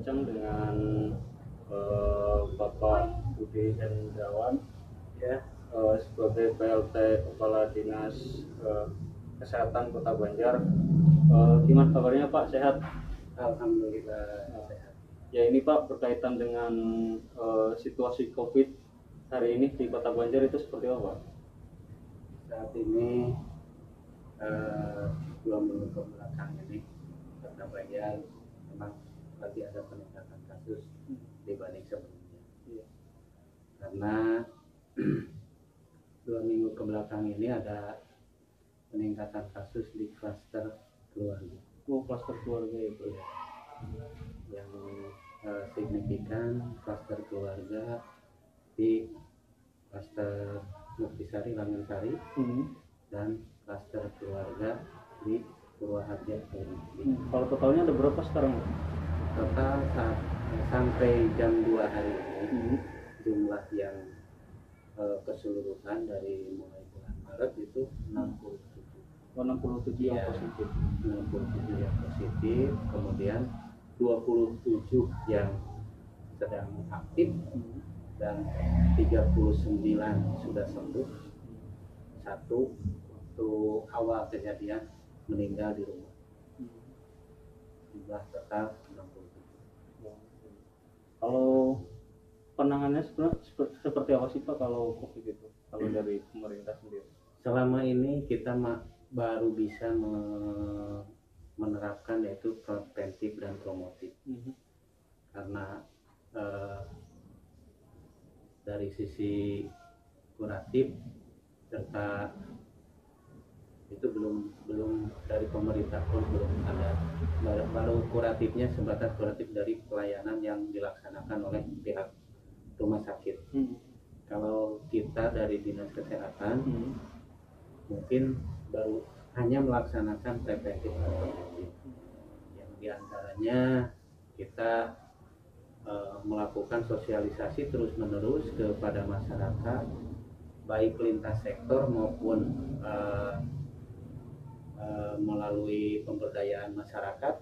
berbincang dengan Bapak Budi Hendrawan ya, sebagai PLT Kepala Dinas Kesehatan Kota Banjar. Gimana kabarnya Pak? Sehat? Alhamdulillah sehat. Ya ini Pak, berkaitan dengan situasi COVID hari ini di Kota Banjar itu seperti apa Pak? Saat ini 2 minggu kebelakang ini Kota Banjar memang lagi ada peningkatan kasus dibanding sebelumnya. Karena 2 minggu kebelakang ini ada peningkatan kasus di klaster keluarga. Klaster keluarga itu ya. Yang signifikan klaster keluarga di klaster Muktisari Langgengsari dan klaster keluarga di Purwaharja. Kalau totalnya ada berapa sekarang? Total sampai jam 2 hari ini jumlah yang keseluruhan dari mulai bulan Maret itu 67 yang positif. 67 yang positif, kemudian 27 yang sedang aktif dan 39 sudah sembuh. Satu waktu awal kejadian meninggal di rumah. Jumlah total 67. Kalau penanganannya seperti apa sih Pak kalau COVID itu? Kalau dari pemerintah sendiri? Selama ini kita baru bisa menerapkan yaitu preventif dan promotif. Karena dari sisi kuratif serta itu belum dari pemerintah pun belum ada, baru kuratifnya sebatas kuratif dari pelayanan yang dilaksanakan oleh pihak rumah sakit. Kalau kita dari dinas kesehatan mungkin baru hanya melaksanakan preventif dan promotif, yang diantaranya kita melakukan sosialisasi terus menerus kepada masyarakat baik lintas sektor maupun melalui pemberdayaan masyarakat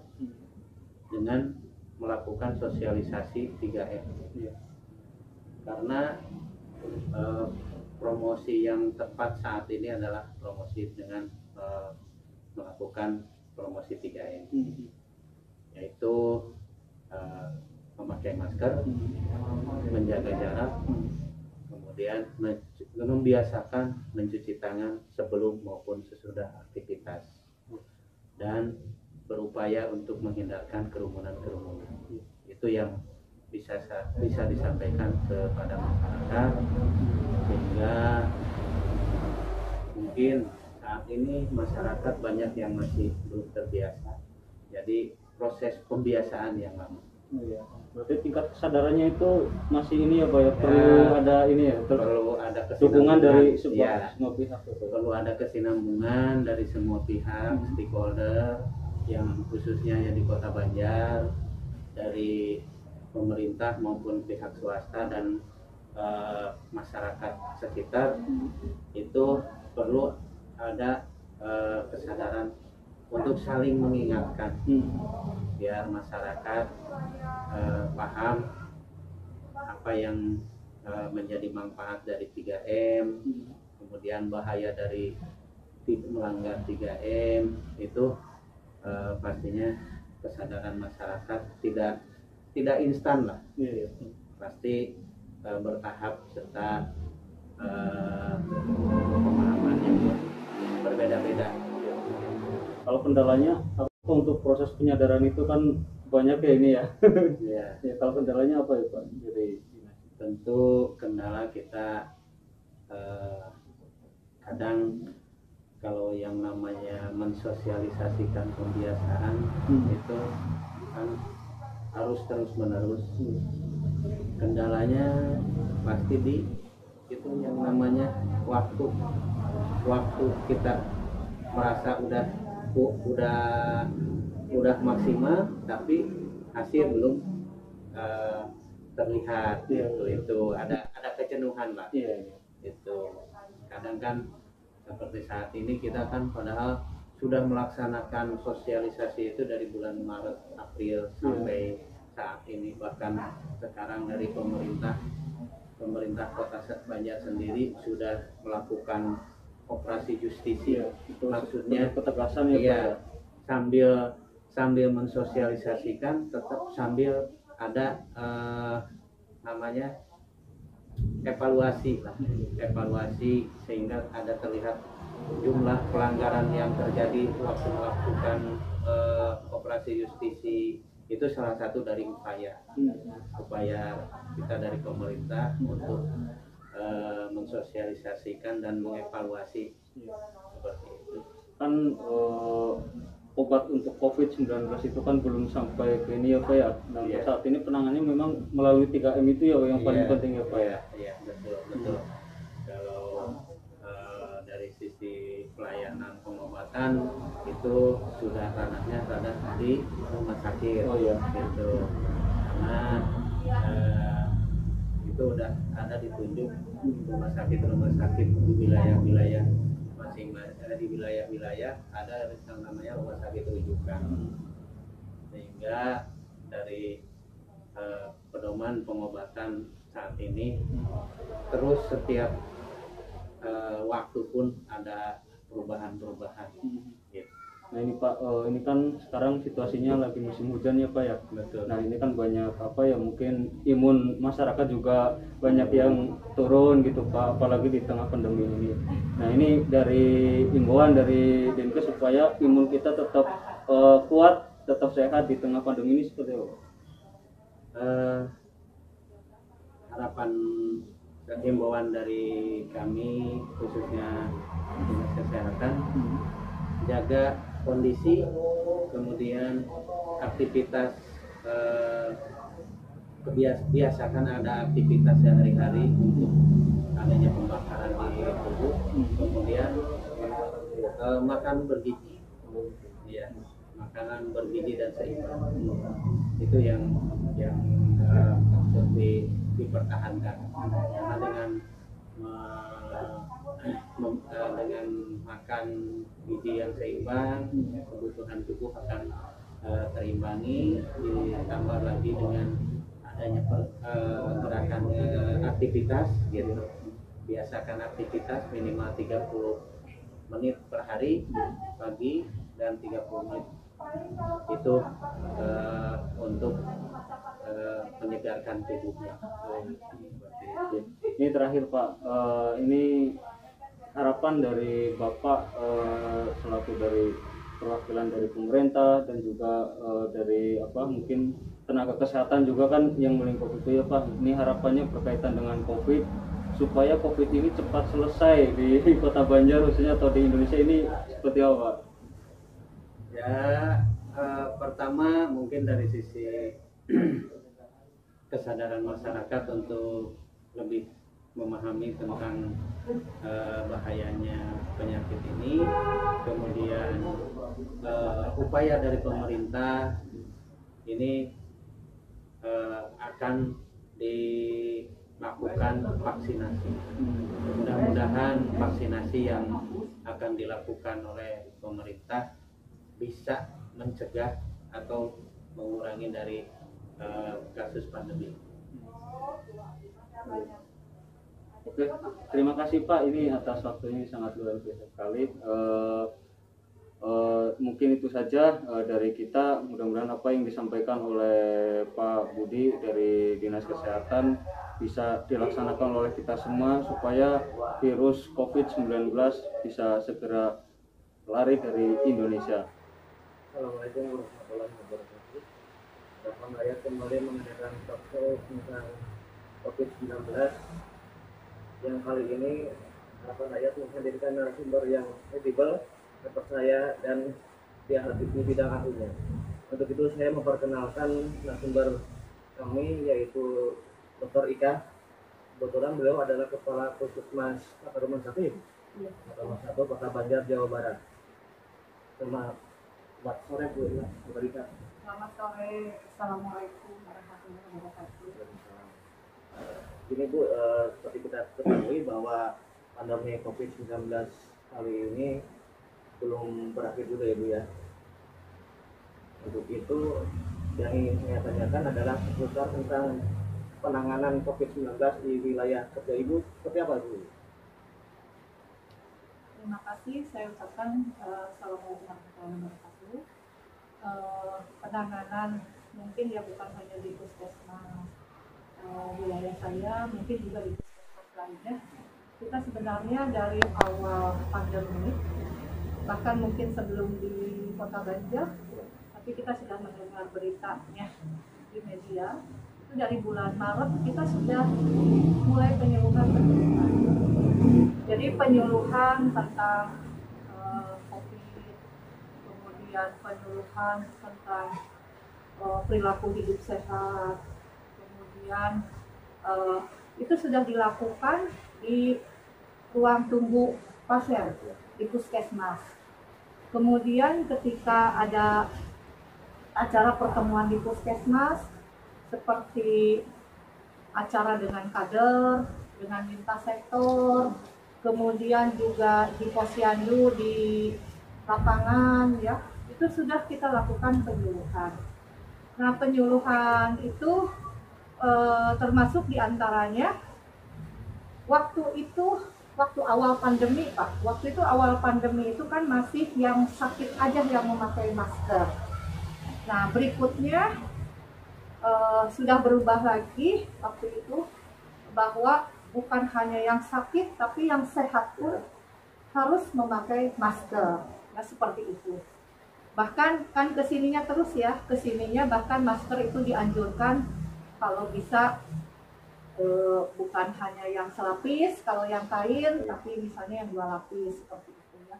dengan melakukan sosialisasi 3M. Karena promosi yang tepat saat ini adalah promosi dengan melakukan promosi 3M, yaitu memakai masker, menjaga jarak, kemudian membiasakan mencuci tangan sebelum maupun sesudah aktivitas, dan berupaya untuk menghindarkan kerumunan-kerumunan. Itu yang bisa disampaikan kepada masyarakat, sehingga mungkin saat ini masyarakat banyak yang masih belum terbiasa. Jadi proses pembiasaan yang lama. Berarti tingkat kesadarannya itu masih ini ya Pak ya, perlu ada ini ya, perlu ada dukungan dari semua pihak. Perlu ada kesinambungan dari semua pihak, stakeholder, yang khususnya yang di Kota Banjar, dari pemerintah maupun pihak swasta dan masyarakat sekitar. Itu perlu ada kesadaran untuk saling mengingatkan, biar masyarakat paham apa yang menjadi manfaat dari 3M, kemudian bahaya dari melanggar 3M. Itu pastinya kesadaran masyarakat tidak instan lah, pasti bertahap serta pemahamannya berbeda-beda. Kalau kendalanya apa untuk proses penyadaran itu kan banyak ya ini ya. Ya, kalau kendalanya apa ya Pak? Jadi tentu kendala kita kadang kalau yang namanya mensosialisasikan pembiasaan itu kan harus terus menerus. Kendalanya pasti di itu yang namanya waktu kita merasa udah maksimal tapi hasil belum terlihat. Itu ada kejenuhan lah. Itu kadang kan seperti saat ini kita kan padahal sudah melaksanakan sosialisasi itu dari bulan Maret, April sampai saat ini, bahkan sekarang dari pemerintah Kota Banjar sendiri sudah melakukan operasi justisi. Iya, itu Maksudnya ketegasan ya Pak iya, ya. sambil mensosialisasikan, tetap sambil ada namanya evaluasi sehingga ada terlihat jumlah pelanggaran yang terjadi waktu melakukan operasi justisi. Itu salah satu dari upaya kita dari pemerintah untuk mensosialisasikan dan mengevaluasi seperti itu. Kan obat untuk COVID-19 itu kan belum sampai ke ini ya Pak ya. Nah untuk saat ini penanganannya memang melalui 3M itu ya yang paling penting ya Pak ya. Iya, betul. Kalau dari sisi pelayanan pengobatan itu sudah ranahnya di rumah sakit. Oh iya. Gitu. Karena itu udah ada ditunjuk rumah sakit di wilayah-wilayah masing-masing, di wilayah-wilayah ada yang namanya rumah sakit rujukan, sehingga dari pedoman pengobatan saat ini terus setiap waktu pun ada perubahan gitu. Nah ini Pak, ini kan sekarang situasinya lagi musim hujan ya Pak ya. Betul. Nah ini kan banyak mungkin imun masyarakat juga banyak yang turun gitu Pak, apalagi di tengah pandemi ini. Nah ini dari himbauan dari Dinkes supaya imun kita tetap kuat, tetap sehat di tengah pandemi ini seperti apa? Harapan dan himbauan dari kami khususnya dinas kesehatan, jaga kondisi, kemudian aktivitas, biasakan ada aktivitas sehari-hari untuk adanya pembakaran di tubuh, kemudian makan bergizi, ya, makanan bergizi dan seimbang, itu yang harus dipertahankan, karena dengan makan gizi yang seimbang, kebutuhan tubuh akan terimbangi, ditambah lagi dengan adanya gerakan aktivitas gitu. Biasakan aktivitas minimal 30 menit per hari pagi dan 30 menit itu untuk menyegarkan tubuhnya. Ini terakhir Pak, ini harapan dari Bapak selaku dari perwakilan dari pemerintah dan juga dari mungkin tenaga kesehatan juga kan yang melingkup itu ya Pak. Ini harapannya berkaitan dengan COVID supaya COVID ini cepat selesai di Kota Banjar khususnya atau di Indonesia ini seperti apa Pak? Ya, pertama mungkin dari sisi kesadaran masyarakat untuk lebih memahami tentang bahayanya penyakit ini, kemudian upaya dari pemerintah ini akan dilakukan vaksinasi. Mudah-mudahan vaksinasi yang akan dilakukan oleh pemerintah bisa mencegah atau mengurangi dari kasus pandemi. Oke, terima kasih Pak ini atas waktunya, sangat luar biasa sekali. Mungkin itu saja dari kita. Mudah-mudahan apa yang disampaikan oleh Pak Budi dari Dinas Kesehatan bisa dilaksanakan oleh kita semua supaya virus COVID-19 bisa segera lari dari Indonesia. Assalamualaikum warahmatullahi wabarakatuh. Bapak Ayat kembali mengadakan talkshow tentang COVID-19 yang kali ini Bapak Ayat menghadirkan narasumber yang kredibel, terpercaya dan dia di bidang ahlinya. Untuk itu saya memperkenalkan narasumber kami yaitu Dr. Ika. Kebetulan beliau adalah Kepala Puskesmas atau Rumah Sakit Nomor 1 Kota Banjar, Jawa Barat. Selamat sore Bu Ika. Selamat sore, Assalamualaikum warahmatullahi wabarakatuh. Ini Bu, seperti kita ketahui bahwa pandemi COVID-19 kali ini belum berakhir juga ya Bu ya. Untuk itu yang ingin saya tanyakan adalah seputar tentang penanganan COVID-19 di wilayah kerja Ibu seperti apa Bu? Terima kasih, saya ucapkan Assalamualaikum warahmatullahi wabarakatuh. Penanganan mungkin ya bukan hanya di puskesmas wilayah saya, mungkin juga di puskesmas lainnya. Kita sebenarnya dari awal pandemi, bahkan mungkin sebelum di Kota Banjar, tapi kita sudah mendengar beritanya di media. Itu dari bulan Maret kita sudah mulai penyuluhan. Jadi penyuluhan tentang COVID, kemudian penyuluhan tentang perilaku hidup sehat, kemudian itu sudah dilakukan di ruang tunggu pasien di puskesmas. Kemudian ketika ada acara pertemuan di puskesmas seperti acara dengan kader, dengan lintas sektor, kemudian juga di posyandu di lapangan ya, itu sudah kita lakukan penyuluhan. Nah, penyuluhan itu termasuk diantaranya waktu awal pandemi Pak. Waktu itu awal pandemi itu kan masih yang sakit aja yang memakai masker. Nah, berikutnya sudah berubah lagi waktu itu bahwa bukan hanya yang sakit tapi yang sehat pun harus memakai masker. Nah, seperti itu. Bahkan kan kesininya terus ya, kesininya bahkan masker itu dianjurkan kalau bisa bukan hanya yang selapis, kalau yang kain, tapi misalnya yang 2 lapis seperti itu ya.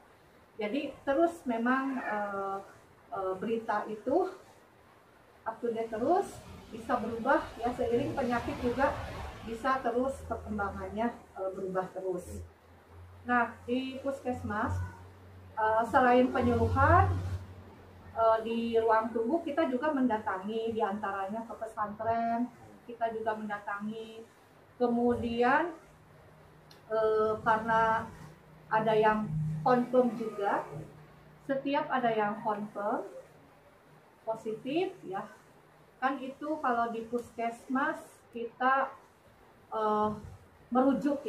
Jadi terus memang berita itu up to date terus, bisa berubah ya, seiring penyakit juga bisa terus perkembangannya berubah terus. Nah, di puskesmas selain penyuluhan di ruang tunggu, kita juga mendatangi diantaranya ke pesantren, kita juga mendatangi, kemudian karena ada yang confirm juga, setiap ada yang confirm positif ya, kan itu kalau di puskesmas kita merujuk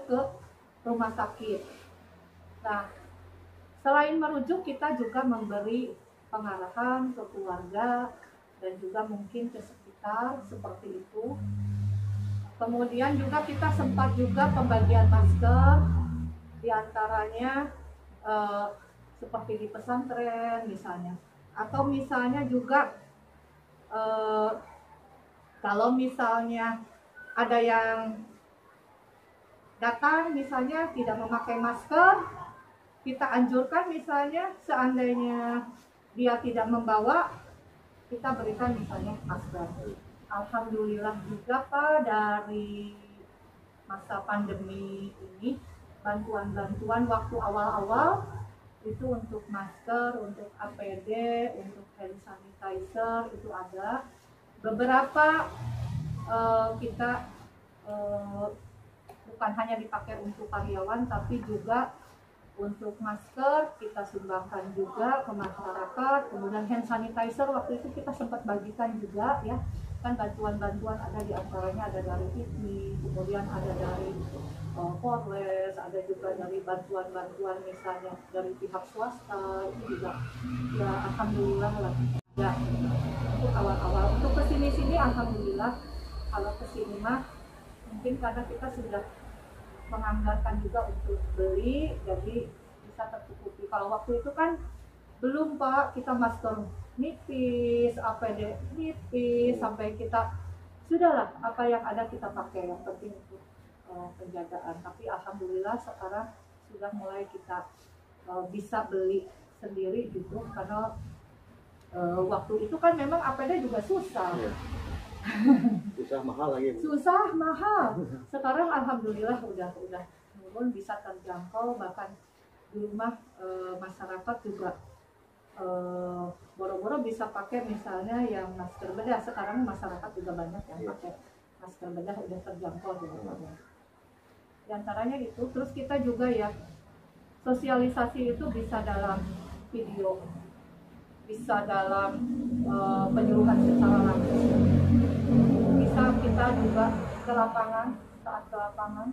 ke rumah sakit. Nah, selain merujuk, kita juga memberi pengarahan ke keluarga dan juga mungkin ke sekitar seperti itu. Kemudian juga kita sempat juga pembagian masker, diantaranya seperti di pesantren misalnya, atau misalnya juga kalau misalnya ada yang datang misalnya tidak memakai masker, kita anjurkan misalnya seandainya dia tidak membawa, kita berikan misalnya masker. Alhamdulillah juga Pak, dari masa pandemi ini bantuan-bantuan waktu awal-awal itu untuk masker, untuk APD, untuk hand sanitizer itu ada. Beberapa kita bukan hanya dipakai untuk karyawan tapi juga untuk masker kita sumbangkan juga ke masyarakat. Kemudian hand sanitizer waktu itu kita sempat bagikan juga ya, kan bantuan-bantuan ada diantaranya ada dari IPMI, kemudian ada dari Polres, ada juga dari bantuan-bantuan misalnya dari pihak swasta, itu juga ya alhamdulillah lah ya. Untuk awal-awal, untuk kesini-sini alhamdulillah. Kalau kesini mah mungkin karena kita sudah menganggarkan juga untuk beli, jadi bisa tercukupi. Kalau waktu itu kan belum Pak, kita masker nipis, APD nipis, sampai kita sudahlah apa yang ada kita pakai, yang penting untuk penjagaan. Tapi alhamdulillah sekarang sudah mulai kita bisa beli sendiri gitu, karena waktu itu kan memang APD juga susah. Susah mahal lagi. Susah mahal. Sekarang alhamdulillah udah turun, bisa terjangkau, bahkan di rumah masyarakat juga boro-boro bisa pakai misalnya yang masker bedah. Sekarang masyarakat juga banyak yang pakai masker bedah, udah terjangkau juga. Di antaranya itu, terus kita juga ya sosialisasi itu bisa dalam video. bisa dalam penyuluhan secara langsung, bisa kita juga ke lapangan, saat ke lapangan,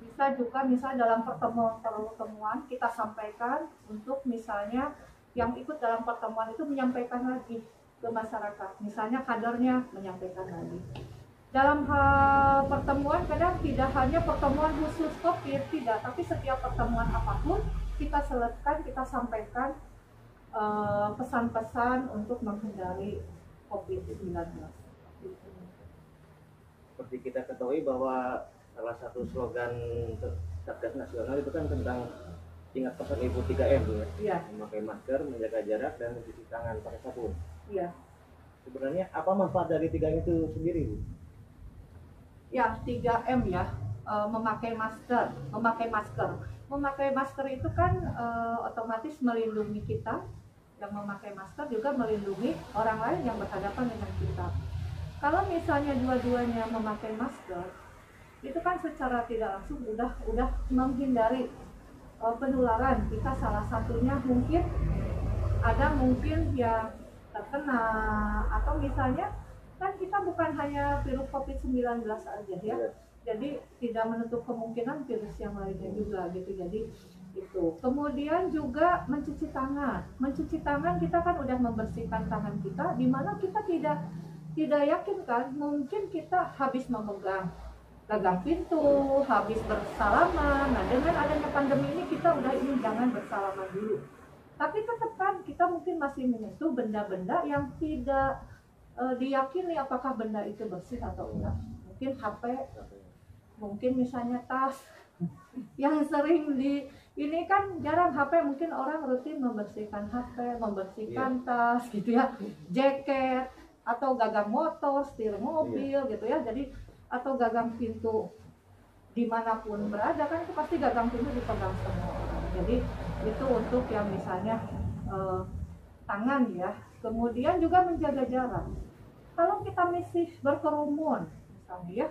bisa juga misalnya dalam pertemuan kita sampaikan untuk misalnya yang ikut dalam pertemuan itu menyampaikan lagi ke masyarakat, misalnya kadernya menyampaikan lagi. Dalam hal pertemuan kadang tidak hanya pertemuan khusus COVID, tidak, tapi setiap pertemuan apapun kita selesaikan, kita sampaikan pesan-pesan untuk menghindari COVID-19. Seperti kita ketahui bahwa salah satu slogan Satgas Nasional itu kan tentang ingat pesan Ibu 3M, Bu, ya? Iya. Memakai masker, menjaga jarak, dan mencuci tangan pakai sabun. Iya. Sebenarnya apa manfaat dari 3M itu sendiri, Bu? Ya, 3M ya, memakai masker. Memakai masker itu kan otomatis melindungi kita, yang memakai masker juga melindungi orang lain yang berhadapan dengan kita. Kalau misalnya dua-duanya memakai masker, itu kan secara tidak langsung udah menghindari penularan. Kita salah satunya mungkin yang terkena, atau misalnya kan kita bukan hanya virus COVID-19 aja ya. Jadi tidak menutup kemungkinan virus yang lainnya juga gitu. Jadi itu. Kemudian juga mencuci tangan. Mencuci tangan kita kan udah membersihkan tangan kita, di mana kita tidak yakin kan, mungkin kita habis memegang gagang pintu, habis bersalaman. Nah, dengan adanya pandemi ini kita udah ingin jangan bersalaman dulu. Tapi tetap kan kita mungkin masih menyentuh benda-benda yang tidak diyakini apakah benda itu bersih atau enggak. Mungkin HP, mungkin misalnya tas yang sering ini kan jarang HP, mungkin orang rutin membersihkan HP, membersihkan tas gitu ya, jaket atau gagang motor, setir mobil gitu ya. Jadi atau gagang pintu dimanapun berada kan itu pasti gagang pintu dipegang semua orang. Jadi itu untuk yang misalnya tangan ya. Kemudian juga menjaga jarak. Kalau kita masih berkerumun misalnya ya,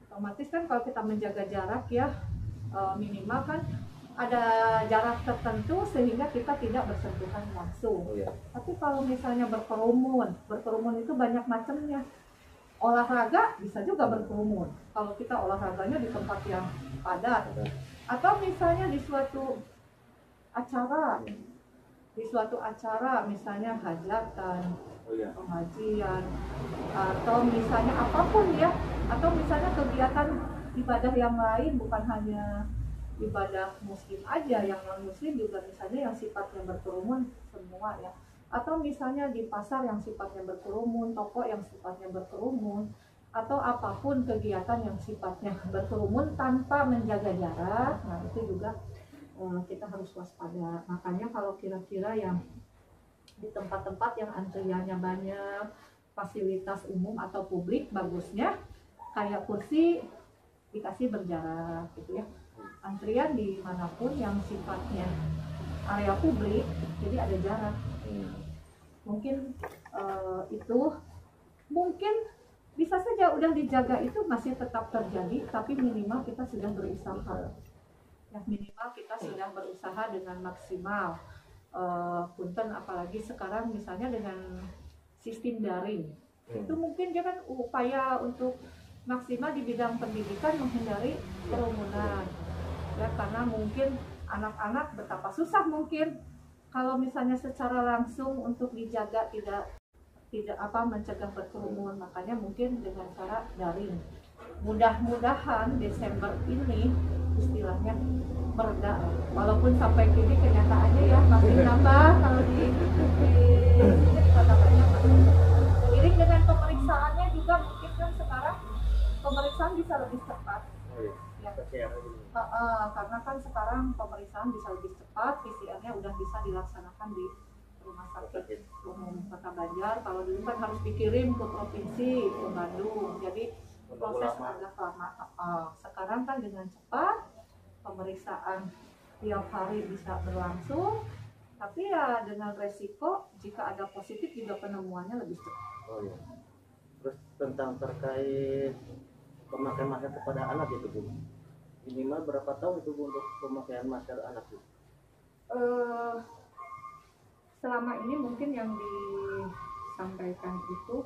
otomatis kan kalau kita menjaga jarak ya minimal kan ada jarak tertentu sehingga kita tidak bersentuhan langsung. Tapi kalau misalnya berkerumun itu banyak macamnya. Olahraga bisa juga berkerumun. Kalau kita olahraganya di tempat yang padat, atau misalnya di suatu acara misalnya hajatan, pengajian, atau misalnya apapun ya, atau misalnya kegiatan ibadah yang lain, bukan hanya ibadah muslim aja, yang non muslim juga misalnya yang sifatnya berkerumun semua ya. Atau misalnya di pasar yang sifatnya berkerumun, toko yang sifatnya berkerumun, atau apapun kegiatan yang sifatnya berkerumun tanpa menjaga jarak. Nah itu juga kita harus waspada. Makanya kalau kira-kira yang di tempat-tempat yang antriannya banyak, fasilitas umum atau publik, bagusnya kayak kursi dikasih berjarak gitu ya. Antrian dimanapun yang sifatnya area publik, jadi ada jarak. Mungkin itu mungkin bisa saja udah dijaga itu masih tetap terjadi, tapi minimal kita sudah berusaha. Ya, minimal kita sudah berusaha dengan maksimal. Punten apalagi sekarang misalnya dengan sistem daring, itu mungkin dia kan upaya untuk maksimal di bidang pendidikan menghindari kerumunan. Ya, karena mungkin anak-anak betapa susah mungkin kalau misalnya secara langsung untuk dijaga tidak mencegah berkerumun, makanya mungkin dengan cara daring. Mudah-mudahan Desember ini istilahnya mereda, walaupun sampai kini kenyataannya ya masih nambah. Kalau di kota banyak. Seiring dengan pemeriksaannya juga mungkin kan sekarang pemeriksaan bisa lebih cepat. Ya. Karena kan sekarang pemeriksaan bisa lebih cepat, PCR-nya udah bisa dilaksanakan di rumah sakit umum Kota Banjar. Kalau dulu kan harus dikirim ke provinsi, ke Bandung, jadi proses agak lama. Sekarang kan dengan cepat pemeriksaan tiap hari bisa berlangsung, tapi ya dengan resiko jika ada positif juga penemuannya lebih cepat. Terus tentang terkait pemakaian masker kepada anak itu, Bu, minimal berapa tahun itu, Bu, untuk pemakaian masker anak, Bu? selama ini mungkin yang disampaikan itu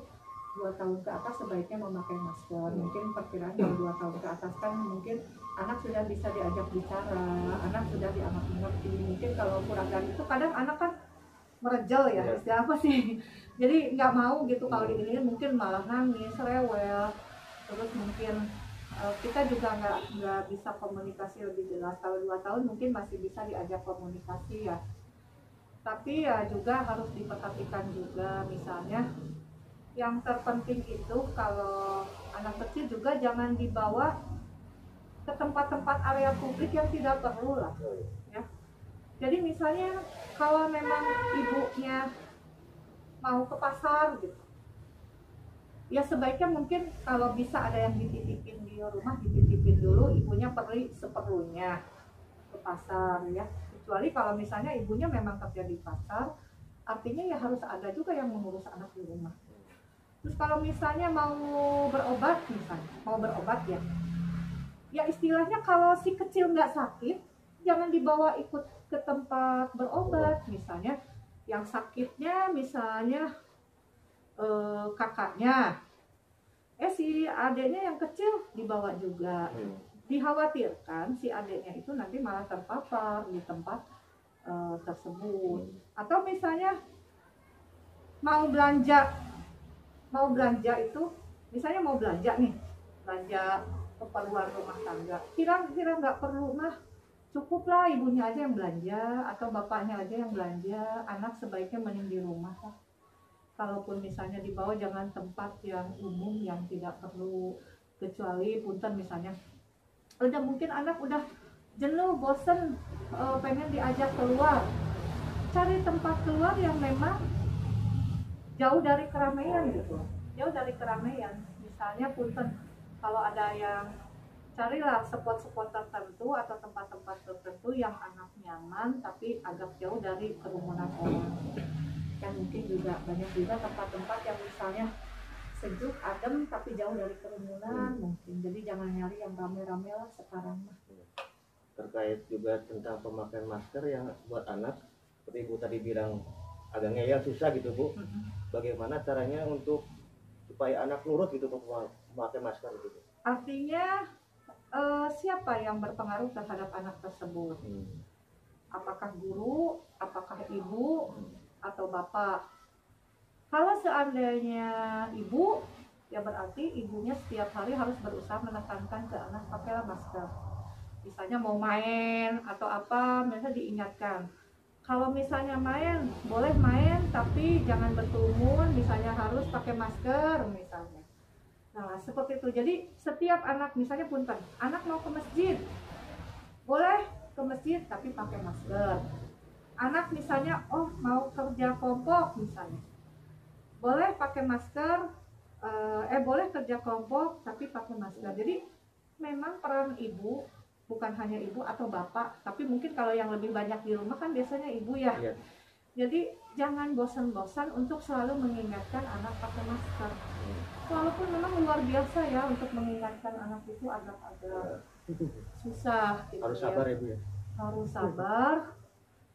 2 tahun ke atas sebaiknya memakai masker. Mungkin perkiraan kalau 2 tahun ke atas kan mungkin anak sudah bisa diajak bicara, anak sudah dianggap mengerti. Mungkin kalau kurang dari itu kadang anak kan merejel ya, istilah apa sih? Jadi nggak mau gitu kalau diinin, mungkin malah nangis, rewel. Terus mungkin kita juga nggak bisa komunikasi lebih jelas. Kalau 2 tahun mungkin masih bisa diajak komunikasi ya. Tapi ya juga harus diperhatikan juga, misalnya yang terpenting itu kalau anak kecil juga jangan dibawa ke tempat-tempat area publik yang tidak perlu lah ya. Jadi misalnya kalau memang ibunya mau ke pasar gitu, ya sebaiknya mungkin kalau bisa ada yang dititipin di rumah, dititipin dulu, ibunya pergi seperlunya ke pasar ya. Kecuali kalau misalnya ibunya memang kerja di pasar, artinya ya harus ada juga yang mengurus anak di rumah. Terus kalau misalnya mau berobat ya, ya istilahnya kalau si kecil nggak sakit, jangan dibawa ikut ke tempat berobat. Misalnya yang sakitnya misalnya kakaknya, si adiknya yang kecil dibawa juga. Dikhawatirkan si adiknya itu nanti malah terpapar di tempat tersebut. Atau misalnya mau belanja itu, misalnya mau belanja keperluan rumah tangga, kira-kira nggak perlu mah, cukuplah ibunya aja yang belanja atau bapaknya aja yang belanja, anak sebaiknya mending di rumah lah. Kalaupun misalnya dibawa jangan tempat yang umum yang tidak perlu, kecuali punten misalnya mungkin anak udah jenuh, bosen, pengen diajak keluar, cari tempat keluar yang memang jauh dari keramaian gitu, misalnya punten kalau ada yang, carilah spot-spot tertentu atau tempat-tempat tertentu yang anak nyaman tapi agak jauh dari kerumunan orang. Kan mungkin juga banyak juga tempat-tempat yang misalnya sejuk, adem tapi jauh dari kerumunan mungkin. Jadi jangan nyari yang rame-rame lah sekarang mah. Terkait juga tentang pemakaian masker yang buat anak, seperti Ibu tadi bilang agak ngeyel, susah gitu Bu. Bagaimana caranya untuk supaya anak nurut gitu memakai masker gitu? Artinya siapa yang berpengaruh terhadap anak tersebut? Apakah guru, apakah ibu, atau bapak? Kalau seandainya ibu, ya berarti ibunya setiap hari harus berusaha menekankan ke anak pakailah masker. Misalnya mau main atau apa, misalnya diingatkan. Kalau misalnya main, boleh main tapi jangan berkerumun, misalnya harus pakai masker misalnya. Nah, seperti itu. Jadi setiap anak, misalnya punten, anak mau ke masjid, boleh ke masjid tapi pakai masker. Anak misalnya, mau kerja kelompok misalnya, boleh pakai masker, boleh kerja kelompok tapi pakai masker. Jadi memang peran ibu, bukan hanya ibu atau bapak, tapi mungkin kalau yang lebih banyak di rumah kan biasanya ibu ya. Jadi jangan bosan-bosan untuk selalu mengingatkan anak pakai masker. Walaupun memang luar biasa ya untuk mengingatkan anak itu agak-agak susah gitu. Harus sabar ya Bu ya. Harus sabar,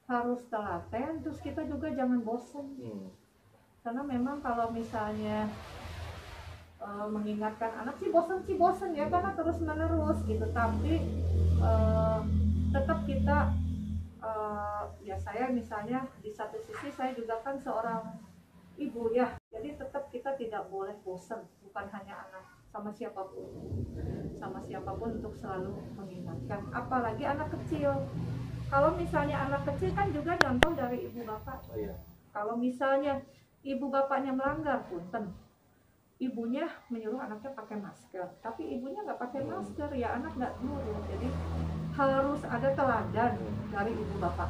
harus telaten, terus kita juga jangan bosan. Karena memang kalau misalnya mengingatkan anak sih bosan ya, karena terus menerus gitu. Tapi tetap kita ya, saya misalnya di satu sisi saya juga kan seorang ibu ya, jadi tetap kita tidak boleh bosan, bukan hanya anak, sama siapapun untuk selalu mengingatkan, apalagi anak kecil. Kalau misalnya anak kecil kan juga contoh dari ibu bapak. Kalau misalnya ibu bapaknya melanggar, punten, ibunya menyuruh anaknya pakai masker, tapi ibunya nggak pakai masker, ya anak nggak nurut. Jadi harus ada teladan dari ibu bapak.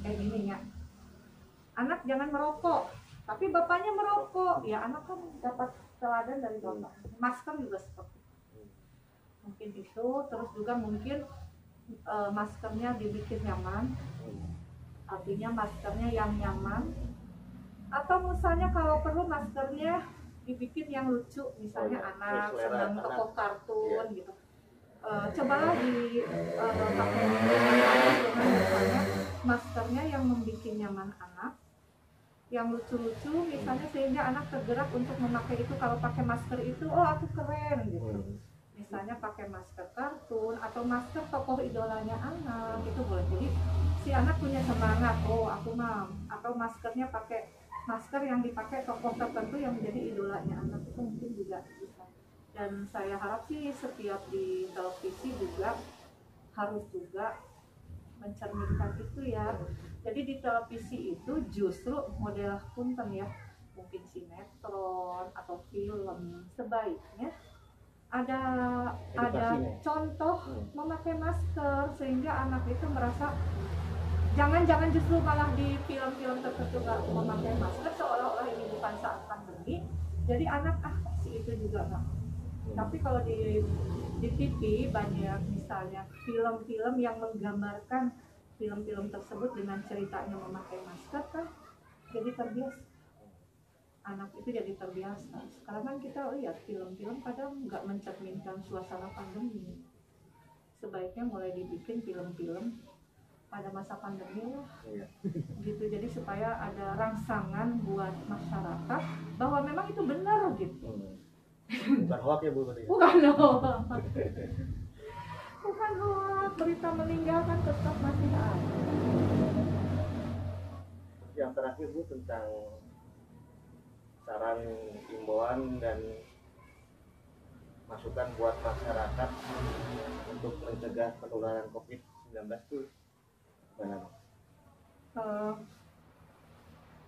Kayak gini ya, anak jangan merokok, tapi bapaknya merokok, ya anak kan dapat teladan dari bapak. Masker juga seperti itu. Mungkin itu, terus juga mungkin maskernya dibikin nyaman, artinya maskernya yang nyaman. Atau misalnya kalau perlu maskernya dibikin yang lucu, misalnya anak sedang toko kartun gitu. cobalah pakai dengan misalnya maskernya yang membuat nyaman anak, yang lucu-lucu misalnya, sehingga anak tergerak untuk memakai itu. Kalau pakai masker itu, oh aku keren gitu. Misalnya pakai masker kartun atau masker tokoh idolanya anak, itu boleh. Jadi si anak punya semangat, oh aku mau. Atau maskernya pakai masker yang dipakai tokoh tertentu yang menjadi idolanya anak, itu mungkin juga bisa. Dan saya harap sih setiap di televisi juga harus juga mencerminkan itu ya. Jadi di televisi itu justru model punten ya, mungkin sinetron atau film, sebaiknya ada contoh memakai masker, sehingga anak itu merasa jangan justru malah di film-film tertentu nggak memakai masker seolah-olah ini bukan saat pandemi, jadi anak sih itu juga nggak. Tapi kalau di TV banyak misalnya film-film yang menggambarkan film-film tersebut dengan ceritanya memakai masker, kan jadi terbiasa. Anak itu jadi terbiasa. Sekarang kan kita lihat film-film kadang nggak mencerminkan suasana pandemi. Sebaiknya mulai dibikin film-film pada masa pandemi lah, gitu. Jadi supaya ada rangsangan buat masyarakat bahwa memang itu benar gitu. Bukan hoax ya Bu? Bukan hoax. Bukan hoax, berita meninggalkan tetap masih ada. Yang terakhir Bu, tentang saran, himbauan dan masukan buat masyarakat untuk mencegah penularan COVID-19 itu gimana?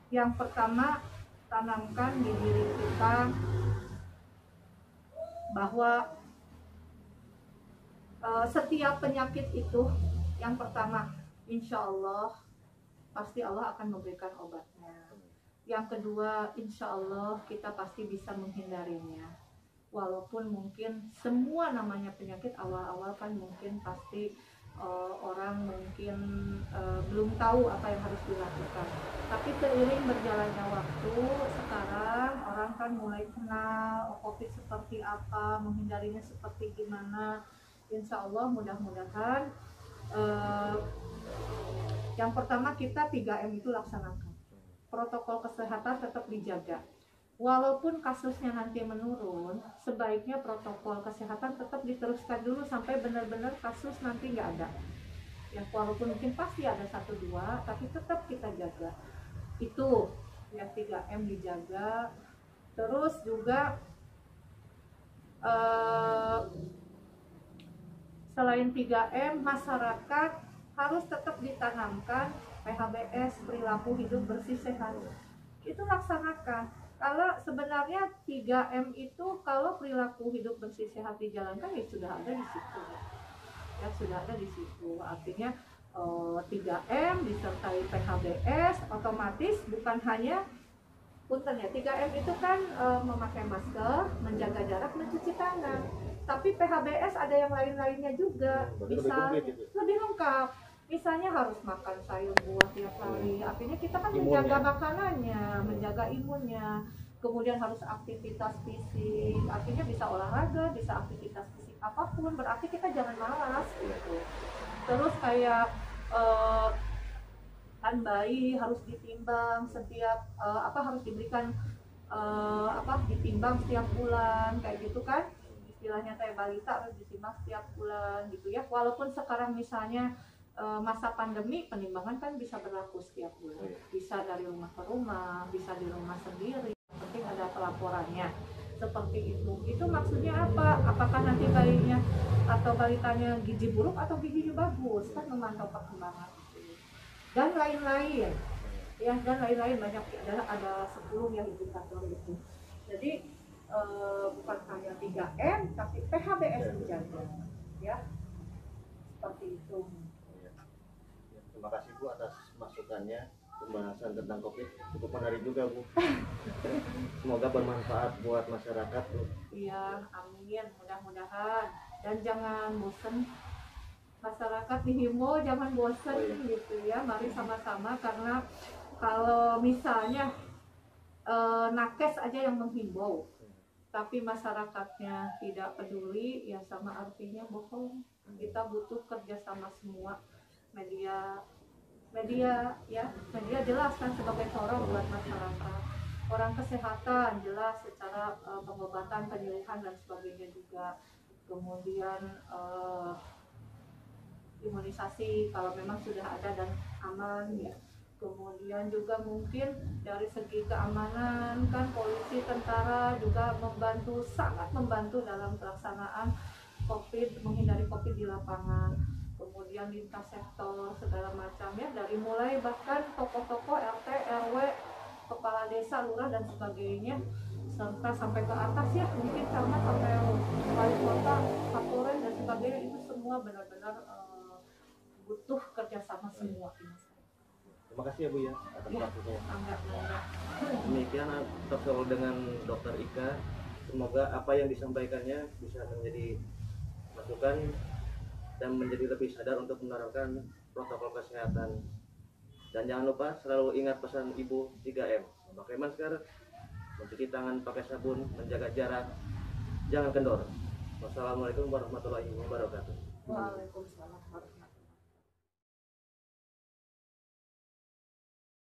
Yang pertama, tanamkan di diri kita bahwa setiap penyakit itu, yang pertama, insya Allah pasti Allah akan memberikan obatnya. Yang kedua, insya Allah kita pasti bisa menghindarinya. Walaupun mungkin semua namanya penyakit awal-awal kan mungkin pasti orang mungkin belum tahu apa yang harus dilakukan. Tapi seiring berjalannya waktu, sekarang orang kan mulai kenal COVID seperti apa, menghindarinya seperti gimana. Insya Allah mudah-mudahan yang pertama kita 3M itu laksanakan. Protokol kesehatan tetap dijaga. Walaupun kasusnya nanti menurun, sebaiknya protokol kesehatan tetap diteruskan dulu sampai benar-benar kasus nanti nggak ada. Ya walaupun mungkin pasti ada 1-2, tapi tetap kita jaga. Itu ya 3M dijaga. Terus juga selain 3M, masyarakat harus tetap ditanamkan PHBS, perilaku hidup bersih sehat. Itu laksanakan. Kalau sebenarnya 3M itu kalau perilaku hidup bersih sehat dijalankan ya sudah ada di situ. Ya sudah ada di situ. Artinya 3M disertai PHBS otomatis bukan hanya punten ya. 3M itu kan memakai masker, menjaga jarak, mencuci tangan. Tapi PHBS ada yang lain-lainnya juga. Bisa lebih lengkap. Misalnya harus makan sayur buah tiap hari. Artinya kita kan menjaga makanannya, menjaga imunnya. Kemudian harus aktivitas fisik. Artinya bisa olahraga, bisa aktivitas fisik apapun. Berarti kita jangan malas gitu. Terus kayak kan bayi harus ditimbang setiap harus diberikan ditimbang setiap bulan kayak gitu kan. Istilahnya kayak balita harus ditimbang setiap bulan gitu ya. Walaupun sekarang misalnya masa pandemi, penimbangan kan bisa berlaku setiap bulan, bisa dari rumah ke rumah, bisa di rumah sendiri, penting ada pelaporannya seperti itu. Itu maksudnya apa? Apakah nanti bayinya atau balitanya gizi buruk atau gizinya bagus, kan memantau perkembangan dan lain-lain ya, dan lain-lain banyak, ada 10 ya indikator itu. Jadi bukan hanya 3M tapi PHBS dijaga ya, seperti itu. Terima kasih Bu atas masukannya. Pembahasan tentang COVID cukup menarik juga Bu. Semoga bermanfaat buat masyarakat Bu. Iya, amin, mudah-mudahan. Dan jangan bosan, masyarakat dihimbau jangan bosan gitu ya. Mari sama-sama, karena kalau misalnya nakes aja yang menghimbau, tapi masyarakatnya tidak peduli, ya sama artinya bohong. Kita butuh kerjasama semua, media media jelas kan sebagai corong buat masyarakat, orang kesehatan jelas secara pengobatan, penyuluhan dan sebagainya juga, kemudian imunisasi kalau memang sudah ada dan aman ya. Kemudian juga mungkin dari segi keamanan kan polisi, tentara juga membantu, sangat membantu dalam pelaksanaan COVID, menghindari COVID di lapangan. Kemudian lintas sektor segala macam ya, dari mulai bahkan tokoh-tokoh RT, RW, kepala desa, lurah dan sebagainya, serta sampai ke atas ya, mungkin camat sampai wali kota, kapolres dan sebagainya, itu semua benar-benar butuh kerjasama semua. Terima kasih ya Bu ya atas waktunya. Enggak. Demikian talk show dengan Dr. Ika. Semoga apa yang disampaikannya bisa menjadi masukan dan menjadi lebih sadar untuk menerapkan protokol kesehatan. Dan jangan lupa selalu ingat pesan Ibu 3M, memakai masker, mencuci tangan pakai sabun, menjaga jarak, jangan kendor. Wassalamualaikum warahmatullahi wabarakatuh. Waalaikumsalam warahmatullahi wabarakatuh.